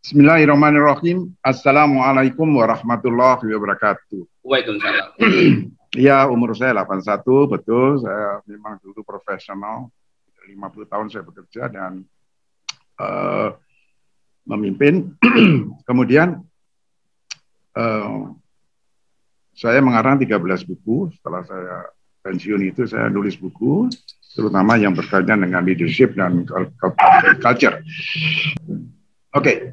Bismillahirrahmanirrahim. Assalamualaikum warahmatullahi wabarakatuh. Waalaikumsalam. Ya, umur saya 81, betul. Saya memang dulu profesional. 50 tahun saya bekerja dan memimpin. Kemudian saya mengarang 13 buku. Setelah saya pensiun itu saya nulis buku, terutama yang berkaitan dengan leadership dan culture. Oke.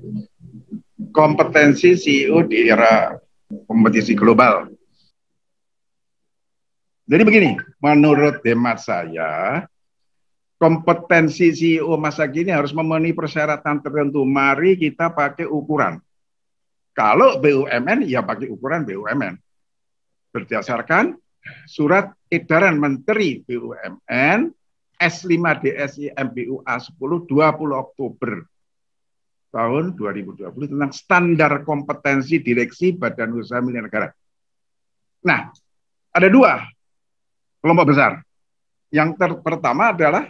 Kompetensi CEO di era kompetisi global. Jadi begini, menurut hemat saya, kompetensi CEO masa kini harus memenuhi persyaratan tertentu. Mari kita pakai ukuran. Kalau BUMN, ya pakai ukuran BUMN. Berdasarkan surat edaran Menteri BUMN S5DSI MBUA 10 20 Oktober tahun 2020 tentang standar kompetensi direksi badan usaha milik negara. Nah, ada dua kelompok besar. Yang pertama adalah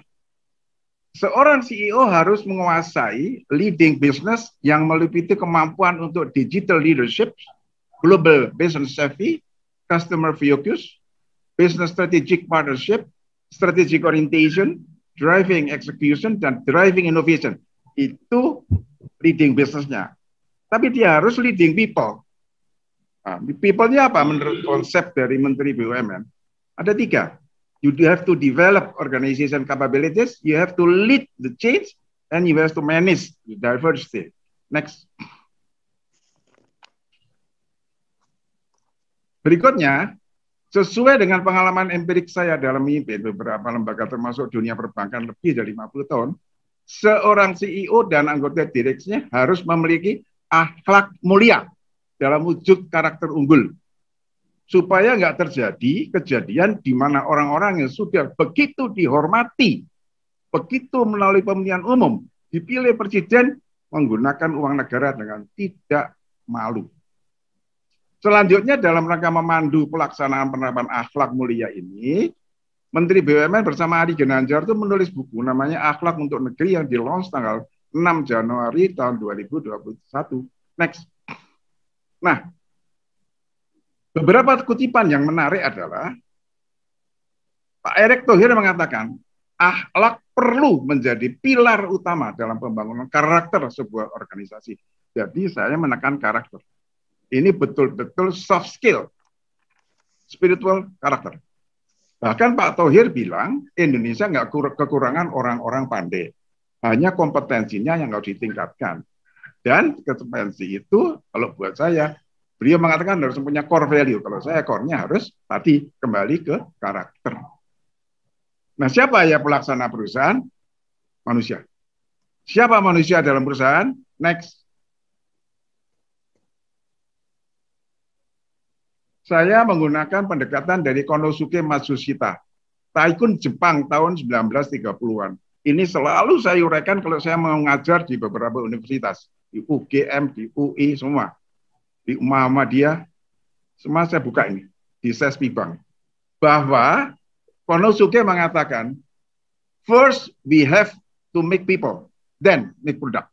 seorang CEO harus menguasai leading business yang meliputi kemampuan untuk digital leadership, global business savvy, customer focus, business strategic partnership, strategic orientation, driving execution, dan driving innovation. Itu leading bisnisnya. Tapi dia harus leading people. Nah, people-nya apa menurut konsep dari Menteri BUMN? Ada 3. You have to develop organization capabilities, you have to lead the change, and you have to manage the diversity. Next. Berikutnya, sesuai dengan pengalaman empirik saya dalam memimpin beberapa lembaga termasuk dunia perbankan lebih dari 50 tahun, seorang CEO dan anggota direksinya harus memiliki akhlak mulia dalam wujud karakter unggul. Supaya nggak terjadi kejadian di mana orang-orang yang sudah begitu dihormati, begitu melalui pemilihan umum, dipilih presiden menggunakan uang negara dengan tidak malu. Selanjutnya dalam rangka memandu pelaksanaan penerapan akhlak mulia ini, Menteri BUMN bersama Ari Ginanjar itu menulis buku namanya Akhlak untuk Negeri yang di-launch tanggal 6 Januari tahun 2021. Next. Nah, beberapa kutipan yang menarik adalah Pak Erick Thohir mengatakan akhlak perlu menjadi pilar utama dalam pembangunan karakter sebuah organisasi. Jadi saya menekan karakter. Ini betul-betul soft skill, spiritual karakter. Bahkan Pak Thohir bilang Indonesia nggak kekurangan orang-orang pandai, hanya kompetensinya yang harus ditingkatkan. Dan kompetensi itu kalau buat saya, beliau mengatakan harus punya core value. Kalau saya core-nya harus tadi kembali ke karakter. Nah, siapa ya pelaksana perusahaan? Manusia. Siapa manusia dalam perusahaan? Next. Saya menggunakan pendekatan dari Konosuke Matsushita, Taikun Jepang tahun 1930-an. Ini selalu saya uraikan kalau saya mengajar di beberapa universitas, di UGM, di UI, semua. Di Muhammadiyah, semua saya buka ini, di SESPI Bank. Bahwa Konosuke mengatakan, first we have to make people, then make product.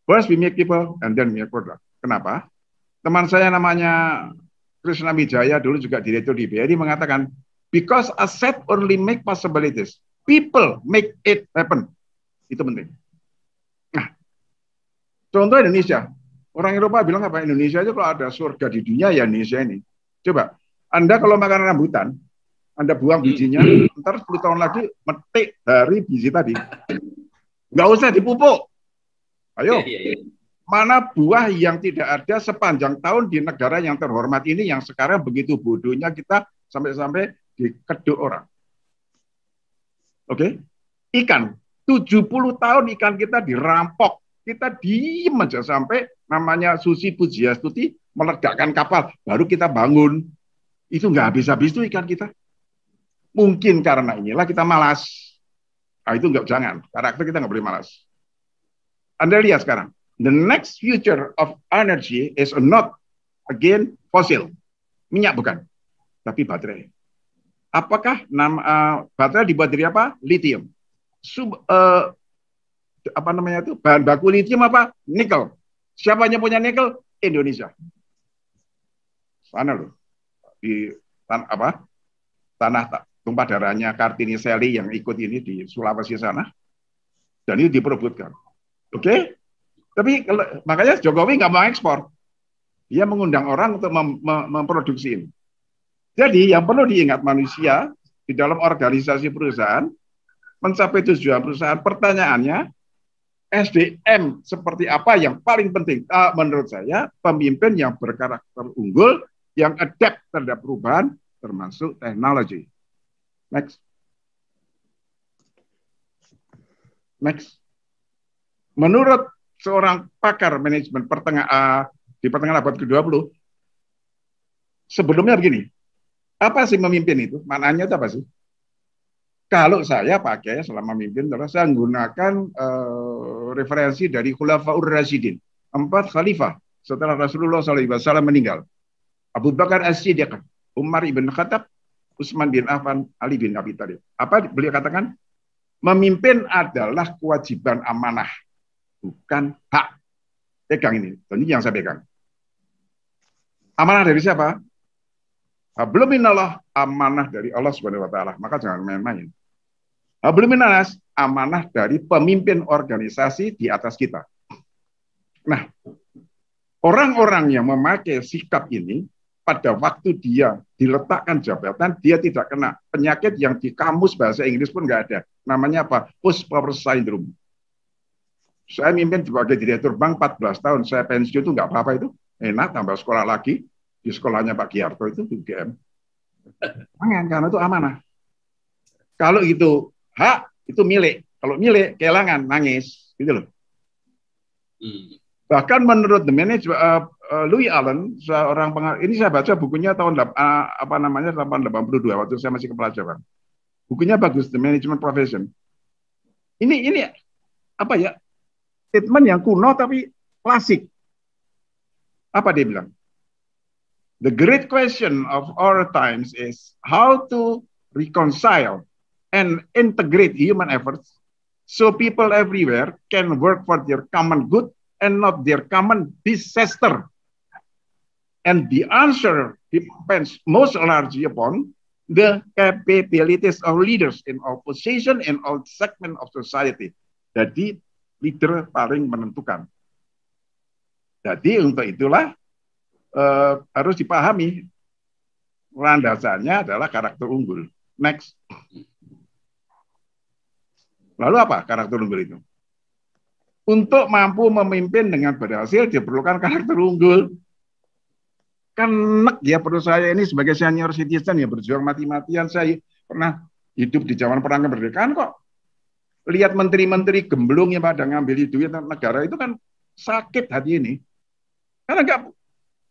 First we make people, and then make product. Kenapa? Teman saya namanya Krishna Wijaya dulu juga direktur di BRI mengatakan, because asset only make possibilities, people make it happen. Itu penting. Nah, contoh Indonesia. Orang Eropa bilang apa? Indonesia itu kalau ada surga di dunia ya Indonesia ini. Coba, Anda kalau makan rambutan, Anda buang bijinya, ntar 10 tahun lagi metik dari biji tadi. Nggak usah dipupuk. Ayo. Mana buah yang tidak ada sepanjang tahun di negara yang terhormat ini yang sekarang begitu bodohnya kita sampai-sampai dikeduk orang. Oke? Ikan. 70 tahun ikan kita dirampok. Kita diem aja sampai namanya Susi Pujiastuti meledakkan kapal. Baru kita bangun. Itu nggak habis-habis tuh ikan kita. Mungkin karena inilah kita malas. Nah, itu nggak, jangan. Karakter kita nggak boleh malas. Anda lihat sekarang. The next future of energy is not again fossil, minyak bukan, tapi baterai. Apakah baterai dibuat dari apa? Lithium. apa namanya itu bahan baku litium apa? Nikel. Siapa yang punya nikel? Indonesia. Sana loh di apa tanah tumpah darahnya Kartini Seli yang ikut ini di Sulawesi sana, dan itu diperebutkan. Oke? Tapi makanya Jokowi nggak mau ekspor. Dia mengundang orang untuk memproduksi ini. Jadi yang perlu diingat manusia di dalam organisasi perusahaan, mencapai tujuan perusahaan, pertanyaannya SDM seperti apa yang paling penting? Menurut saya, pemimpin yang berkarakter unggul, yang adapt terhadap perubahan, termasuk teknologi. Next. Menurut seorang pakar manajemen di pertengahan abad ke-20, sebelumnya begini, apa sih memimpin itu? Maknanya itu apa sih? Kalau saya pakai selama memimpin, terus saya menggunakan referensi dari Khulafaur Rasyidin, 4 khalifah setelah Rasulullah SAW meninggal. Abu Bakar As-Siddiq, Umar ibn Khattab, Utsman bin Affan, Ali bin Abi Thalib. Apa beliau katakan? Memimpin adalah kewajiban amanah, bukan hak. Pegang ini yang saya pegang. Amanah dari siapa? Belum minallah, amanah dari Allah Subhanahu wa taala. Maka jangan main-main. Belum minallah, amanah dari pemimpin organisasi di atas kita. Nah, orang-orang yang memakai sikap ini pada waktu dia diletakkan jabatan, dia tidak kena penyakit yang di kamus bahasa Inggris pun nggak ada. Namanya apa? Post-power syndrome. Saya mimpin sebagai direktur bank 14 tahun, saya pensiun itu nggak apa-apa itu. Enak, tambah sekolah lagi. Di sekolahnya Pak Giarto itu UGM. Jangan, karena itu amanah. Kalau itu hak, itu milik. Kalau milik, kehilangan, nangis. Gitu loh. Bahkan menurut The Manager, Louis Allen, seorang ini saya baca bukunya tahun 82 waktu saya masih kepala cabang. Bukunya bagus, The Management Profession. Ini apa ya? Statement yang kuno tapi klasik. Apa dia bilang? The great question of our times is how to reconcile and integrate human efforts so people everywhere can work for their common good and not their common disaster. And the answer depends most largely upon the capabilities of leaders in all position and all segment of society. Jadi leader paling menentukan. Jadi untuk itulah harus dipahami landasannya adalah karakter unggul. Next. Lalu apa karakter unggul itu? Untuk mampu memimpin dengan berhasil diperlukan karakter unggul. Kan nek ya perlu saya ini sebagai senior citizen ya berjuang mati-matian, saya pernah hidup di zaman perang kemerdekaan kok. Lihat menteri-menteri gemblung yang pada ngambil duit negara itu kan sakit hati ini. Karena enggak,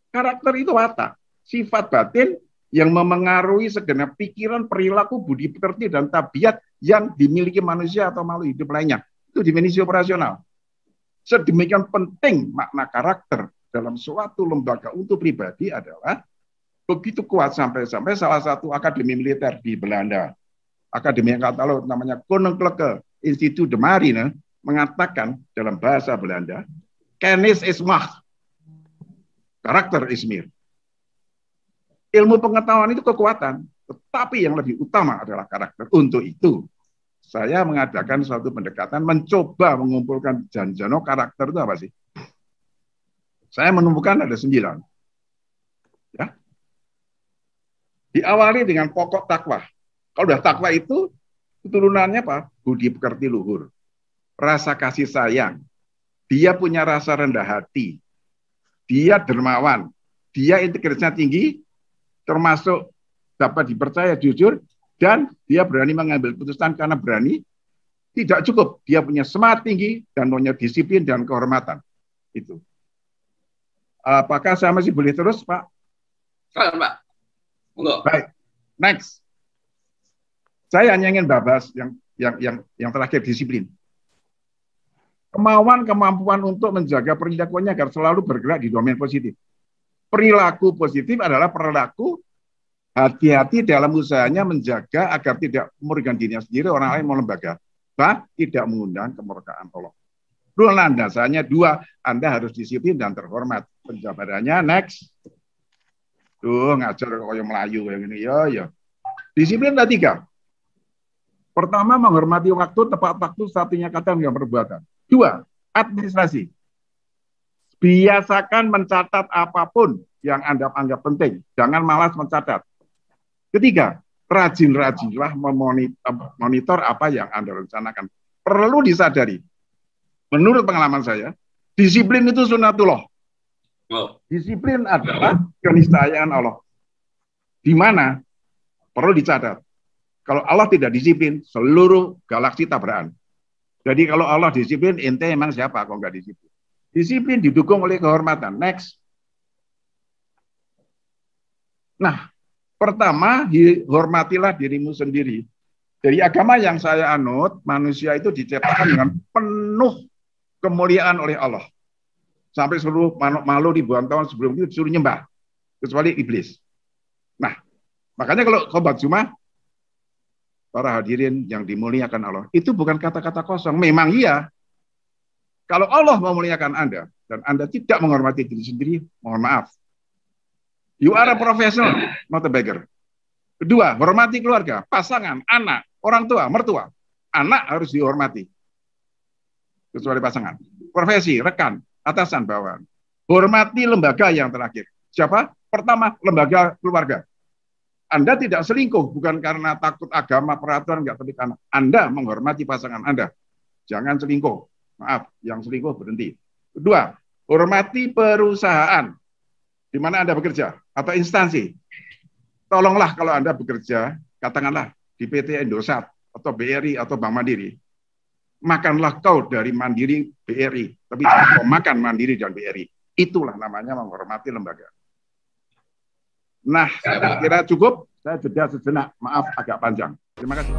karakter itu watak, sifat batin yang memengaruhi segenap pikiran, perilaku, budi pekerti, dan tabiat yang dimiliki manusia atau makhluk hidup lainnya. Itu definisi operasional. Sedemikian penting makna karakter dalam suatu lembaga untuk pribadi adalah begitu kuat sampai salah satu akademi militer di Belanda, Akademi Angkatan Laut namanya Koninklijke Instituut de Marine, mengatakan dalam bahasa Belanda, kennis is macht, karakter is meer. Ilmu pengetahuan itu kekuatan, tetapi yang lebih utama adalah karakter. Untuk itu, saya mengadakan suatu pendekatan, mencoba mengumpulkan janjano karakter itu apa sih? Saya menemukan ada 9. Ya. Diawali dengan pokok takwa. Kalau udah takwa itu, turunannya apa? Budi pekerti luhur. Rasa kasih sayang. Dia punya rasa rendah hati. Dia dermawan. Dia integritasnya tinggi, termasuk dapat dipercaya jujur, dan dia berani mengambil keputusan karena berani. Tidak cukup, dia punya semangat tinggi dan punya disiplin dan kehormatan. Itu. Apakah saya masih boleh terus, Pak? Silakan, Pak. Enggak. Baik. Next. Saya hanya ingin bahas yang terakhir, disiplin. Kemampuan untuk menjaga perilakunya agar selalu bergerak di domain positif. Perilaku positif adalah perilaku hati-hati dalam usahanya menjaga agar tidak merugikan dirinya sendiri, orang lain mau lembaga, tidak mengundang kemurkaan Allah. Rule landasannya 2, Anda harus disiplin dan terhormat. Penjabarannya next. Tuh ngajar kayak Melayu yang ini ya. Disiplin ada 3. Pertama, menghormati waktu, tepat waktu, satunya kata yang perbuatan. 2, administrasi. Biasakan mencatat apapun yang Anda anggap penting. Jangan malas mencatat. 3, rajin-rajinlah memonitor apa yang Anda rencanakan. Perlu disadari, menurut pengalaman saya, disiplin itu sunnatullah. Disiplin adalah keniscayaan Allah. Di mana? Perlu dicatat. Kalau Allah tidak disiplin, seluruh galaksi tabrakan. Jadi kalau Allah disiplin, ente emang siapa kalau nggak disiplin? Disiplin didukung oleh kehormatan. Next. Nah, pertama, hormatilah dirimu sendiri. Dari agama yang saya anut, manusia itu diciptakan dengan penuh kemuliaan oleh Allah. Sampai seluruh makhluk ribuan tahun sebelum itu disuruh nyembah. Kecuali iblis. Nah, makanya kalau khotbah Jumat, para hadirin yang dimuliakan Allah, itu bukan kata-kata kosong. Memang iya. Kalau Allah memuliakan Anda, dan Anda tidak menghormati diri sendiri, mohon maaf. You are a professional, not a beggar. Kedua, hormati keluarga, pasangan, anak, orang tua, mertua. Anak harus dihormati. Kecuali pasangan. Profesi, rekan, atasan, bawahan. Hormati lembaga yang terakhir. Siapa? Pertama, lembaga keluarga. Anda tidak selingkuh bukan karena takut agama, peraturan, enggak, tapi karena Anda menghormati pasangan Anda. Jangan selingkuh. Maaf, yang selingkuh berhenti. Kedua, hormati perusahaan di mana Anda bekerja atau instansi. Tolonglah kalau Anda bekerja, katakanlah di PT Indosat atau BRI atau Bank Mandiri. Makanlah kau dari Mandiri BRI, tapi jangan kau makan Mandiri dan BRI. Itulah namanya menghormati lembaga. Nah, saya kira cukup. Saya jeda sejenak. Maaf agak panjang. Terima kasih.